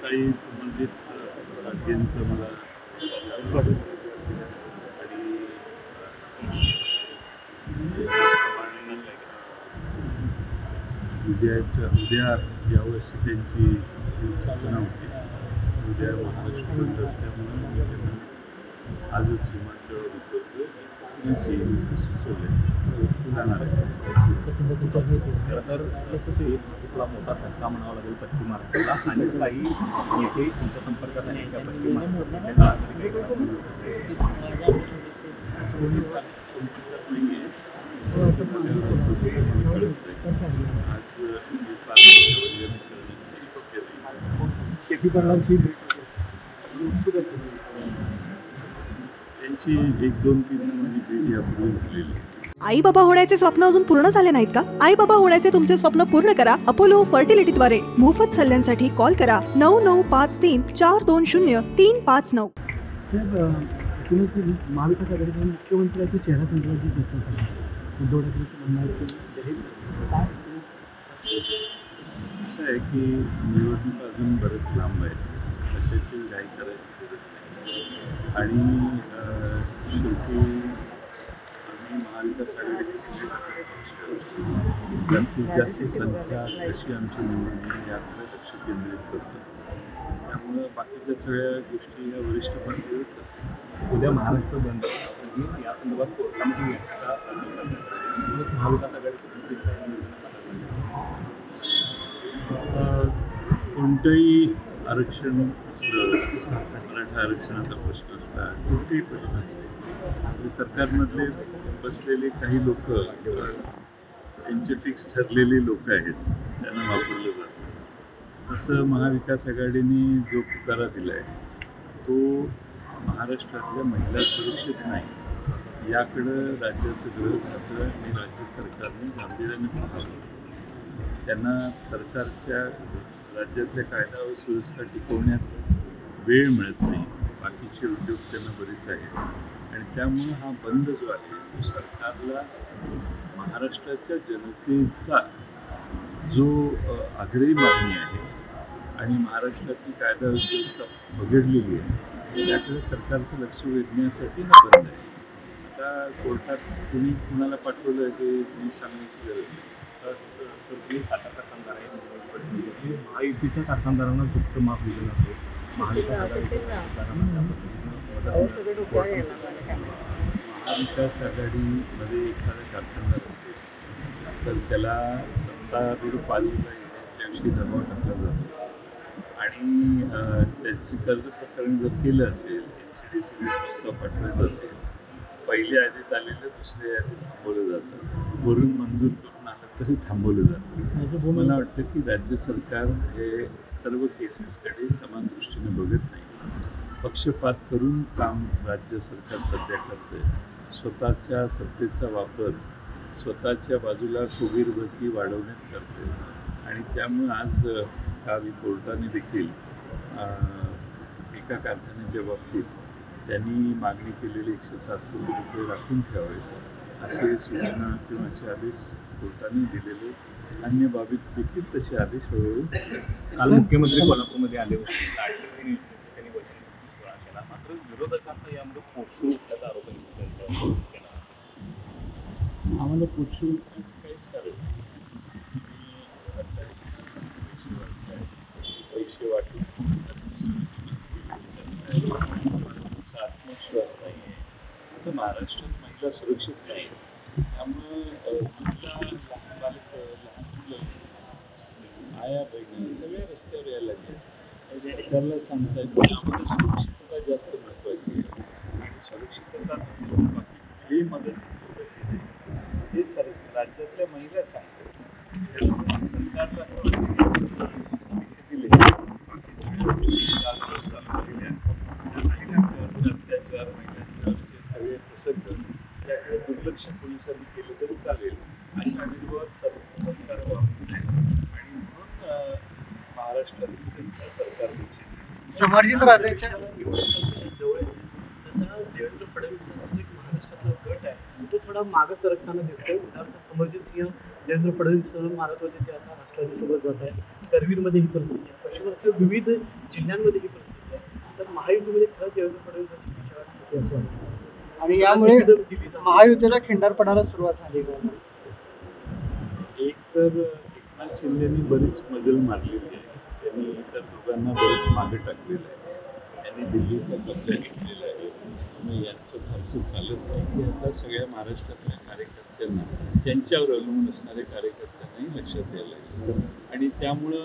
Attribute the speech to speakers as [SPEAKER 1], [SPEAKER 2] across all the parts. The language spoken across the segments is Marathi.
[SPEAKER 1] काही संबंधित राज्यांचं मला आणि उद्या यावर्षी त्यांची सूचना होती. उद्या महाराष्ट्र बंद असल्यामुळे मी त्यांना आजच विमानतळावर उतरतो याची सुचवले जाणार आहे.
[SPEAKER 2] खरं तर कसं ते आपला मोठा धक्का म्हणावा लागेल पश्चिम महाराष्ट्राला आणि काही नेते तुमच्या संपर्कात आहे का पश्चिम
[SPEAKER 1] त्यांची 1-2-3 माझी भेट यापूर्वी झालेली.
[SPEAKER 3] आई बाबा होण्याचे स्वप्न अजून पूर्ण झाले नाहीत का? आई बाबा होण्याचे तुमचे स्वप्न पूर्ण करा अपोलो फर्टिलिटीद्वारे. मोफत सल्ल्यांसाठी कॉल करा 9953420359.
[SPEAKER 4] साहेब, तुम्हीच महाविकास आघाडीच्या मुख्यमंत्र्यांची चेहरा संदर्भाची चर्चा झाली. उद्धव ठाकरेंचं म्हणणं आहे की जाहीर काय
[SPEAKER 1] असं आहे की निवडणूक अजून बरेच लांब आहे. कशाची घाई करायची गरज नाही. आणि शेवटी आम्ही महाविकास आघाडीची सगळे जास्तीत जास्त संख्या कशी आमची निवडणूक याकडे लक्ष केंद्रित करतो. त्यामुळं बाकीच्या सगळ्या गोष्टी या वरिष्ठ पातळीवर करतो.
[SPEAKER 2] उद्या महाराष्ट्र बंद या संदर्भात कोर्टामध्ये महाविकास आघाडीची
[SPEAKER 1] कोणतंही आरक्षण असलं, मराठा आरक्षणाचा प्रश्न असला, कोणतेही प्रश्न असले, सरकारमधले बसलेले काही लोक त्यांचे फिक्स ठरलेले लोक आहेत, त्यांना वापरलं जातं. तसं महाविकास आघाडीने जो पुकारा दिला आहे तो महाराष्ट्रातल्या महिला सुरक्षित नाही याकडं राज्याचं गृह खातं आणि राज्य सरकारने गांभीर्याने पाहावं. त्यांना सरकारच्या राज्यातल्या कायदा व सुव्यवस्था टिकवण्यात वेळ मिळत नाही. बाकीचे उद्योग त्यांना बरेच आहेत आणि त्यामुळं हा बंद जो आहे तो सरकारला महाराष्ट्राच्या जनतेचा जो आग्रही मागणी आहे आणि महाराष्ट्रातली कायदा व सुव्यवस्था बिघडलेली आहे त्याकडे सरकारचं लक्ष वेधण्यासाठी बंद आहे. आता कोर्टात कुणी कुणाला पाठवलं हे मी सांगण्याची गरज नाही.
[SPEAKER 2] कारखानदार आहे महायुतीच्या कारखानदारांना फक्त माफ दिलं जाते.
[SPEAKER 1] महाविकास आघाडीमध्ये एखादा कारखानदार असेल तर त्याला सत्तारूढ बाजूला येण्याच्याविषयी दबाव टाकला जातो आणि त्याची कर्ज प्रकरण जर केलं असेल, NCDC प्रस्ताव पाठवायचा असेल, पहिल्या यादीत आलेलं दुसऱ्या यादीत थांबवलं जातं. वरून मंजूर करून आलं तरी थांबवलं जातं. मला वाटतं की राज्य सरकार हे सर्व केसेसकडे समान दृष्टीने बघत नाही. पक्षपात करून काम राज्य सरकार सध्या करतं आहे. स्वतःच्या सत्तेचा वापर स्वतःच्या बाजूला फुगीरभरती वाढवण्यात करते आणि त्यामुळं आज काल कोर्टाने देखील एका कारखान्याच्या बाबतीत त्यांनी मागणी केलेले 107 कोटी रुपये राखून ठेवावे असे सूचना किंवा असे आदेश कोर्टाने दिलेले. अन्य बाबीत देखील तसे आदेश हळूहळू.
[SPEAKER 2] काल मुख्यमंत्री कोल्हापूरमध्ये आले होते. त्यांनी वचन केला, मात्र विरोधकांचा यामध्ये पोटशू त्याचा आरोप केला.
[SPEAKER 1] आम्हाला पोटशू काहीच कारण नाही. पैसे वाटून आत्मविश्वास नाही आहे. आता महाराष्ट्रात महिला सुरक्षित नाही. त्यामुळं लहान बालक, लहान मुलं, आया बहिणी सगळ्या रस्त्यावर यायला लागले. सरकारला सांगतायत की आम्हाला सुरक्षितता जास्त महत्त्वाची आहे आणि सुरक्षितता नसेल तर बाकी कुठलीही मदत महत्त्वाची नाही हे राज्यातल्या महिला सांगतात. त्यामुळे सरकारला असं वाटतं पैसे दिले बाकी सगळ्या गोष्टी जागरूक चालू केल्या. महिलांच्यावर अत्याचार, महिलांच्यावरचे सगळे प्रसंग त्याकडे दुर्लक्ष पोलिसांनी केलं तरी चालेल अशा अनुभवात सरकार वापरत आहे आणि म्हणून महाराष्ट्रातील जनता सरकारपेक्षा
[SPEAKER 4] समर्जित राज्याच्या
[SPEAKER 5] जवळ तसं देवेंद्र फडणवीसांचा एक महाराष्ट्रातला गट आहे तो थोडा मागं सरकताना दिसतोय. उदाहरणार्थ समर्जित सिंह देवेंद्र फडणवीस मारत होते ते आता राष्ट्रवादीसोबत जात आहे. करवीरमध्ये ही परिस्थिती आहे. पश्चिम विविध जिल्ह्यांमध्ये ही परिस्थिती आहे. तर महायुतीमध्ये खरंच देवेंद्र फडणवीसांची पिछाड होते असं वाटतं.
[SPEAKER 4] आणि यामुळे महायुतीला खिंडारपणाला सुरुवात झाली का?
[SPEAKER 1] एक तर एकनाथ शिंदेनी बरीच मजल मारलेली आहे. त्यांनी इतर दोघांना बरेच मागे टाकलेलं आहे. त्यांनी दिल्लीचा कब्जा घेतलेला आहे. मग यांचं फारसं चालत नाही की आता सगळ्या महाराष्ट्रातल्या कार्यकर्त्यांना त्यांच्यावर अवलंबून असणाऱ्या कार्यकर्त्यांनाही लक्षात यायला लागलं आणि त्यामुळं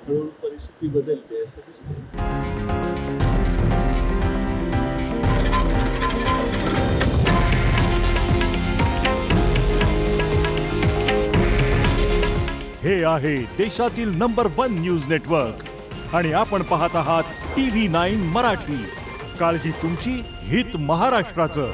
[SPEAKER 1] हळूहळू परिस्थिती बदलते असं दिसतंय.
[SPEAKER 6] हे आहे देशातील नंबर 1 न्यूज नेटवर्क आणि आपण पाहत आहात TV9 मराठी. काळजी तुमची, हित महाराष्ट्राचं.